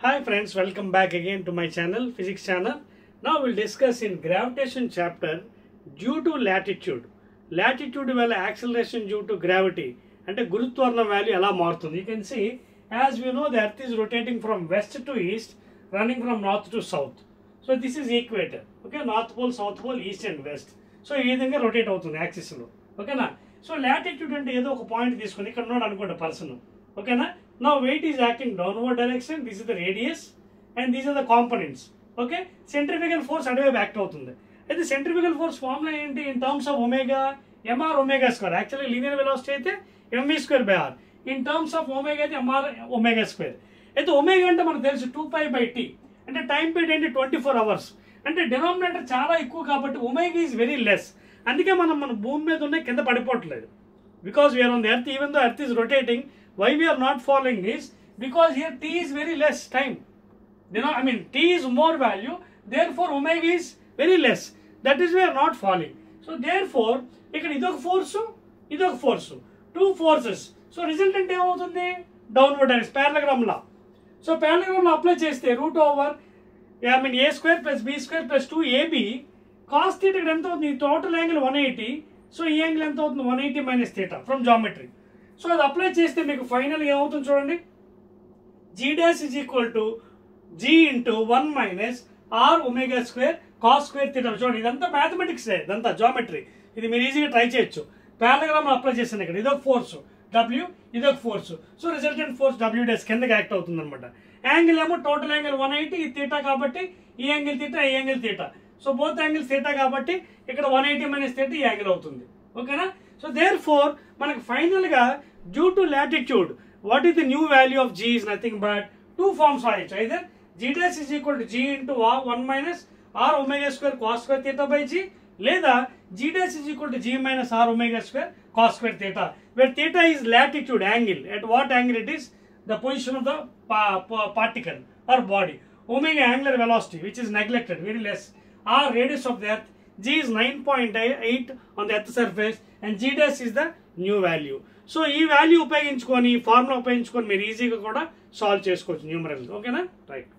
Hi friends, welcome back again to my channel, Physics channel. Now we'll discuss in gravitation chapter due to latitude. Latitude valla acceleration due to gravity ante gurutvarna value ela maarutundi. You can see, as we know, the earth is rotating from west to east, running from north to south. So this is equator, okay, north pole, south pole, east and west. So ee vidhanga rotate avutundi axis lo, okay na. So latitude ante edo oka point తీసుకొని ఇక్కడ ఉన్నాడు అనుకోండి person, ఓకేనా. Now weight is acting downward direction, this is the radius and these are the components, okay. Centrifugal force అటువైపు act అవుతుంది. అయితే centrifugal force formula ఏంటి? in terms of omega, mr omega square. Actually linear velocity అయితే mv square by r, in terms of omega అయితే mr omega square. అయితే omega అంటే మనకు తెలుసు 2π/t, అంటే టైం పీరియడ్ ఏంటి 24 hours, అంటే డినామినేటర్ చాలా ఎక్కువ కాబట్టి omega is very less. అందుకే మన భూమి మీద ఉన్న కింద పడిపోవట్లేదు, because we are on the earth. Even though earth is rotating, why we are not falling is because here t is very less time, t is more value, therefore omega is very less. That is we are not falling. So therefore ఇక్కడ ఇదొక force, two forces. So resultant ఏమవుతుంది? Downward direction, parallelogram law. So parallelogram law apply చేస్తే root over a square plus b square plus 2ab cos theta ఇక్కడ ఎంత అవుతుంది? Total angle 180. So ఈ angle ఎంత అవుతుంది? 180 minus theta from geometry. So అది apply చేస్తే మీకు ఫైనల్ ఏమవుతుంది చూడండి, g dash is equal to g into 1 minus r omega square cos square theta. చూడండి, ఇదంతా మ్యాథమెటిక్స్, ఇదంతా జామెట్రీ. ఇది మీరు ఈజీగా ట్రై చేయొచ్చు. పారలెలోగ్రామ్ అప్లై చేస్తాను ఇక్కడ. ఇదొక ఫోర్స్ w, ఇదొక force. So resultant force w dash కిందకి యాక్ట్ అవుతుంది అనమాట. యాంగిల్ ఏమో టోటల్ యాంగిల్ 180, ఇది థీటా కాబట్టి ఈ యాంగిల్ థీటా, ఈ angle theta. So both angles theta కాబట్టి ఇక్కడ 180 minus థీటా ఈ యాంగిల్ అవుతుంది, ఓకేనా. సో దేర్ ఫోర్ మనకు ఫైనల్ గా due to latitude what is the new value of g is nothing but two forms రాయొచ్చు. either g dash is equal to g into 1 minus r omega square cos square theta by g, లేదా g dash is equal to g minus r omega square cos square theta, where theta is latitude angle. At what angle it is? The position of the particle or body. Omega angular velocity, which is neglected, very less. R radius of the earth, g is 9.8 on the earth surface and g dash is the new value. So ఈ value ఉపయోగించుకొని, formula ఉపయోగించుకొని మీరు ఈజీగా కూడా solve చేసుకోవచ్చు numerals, ఓకేనా. Right.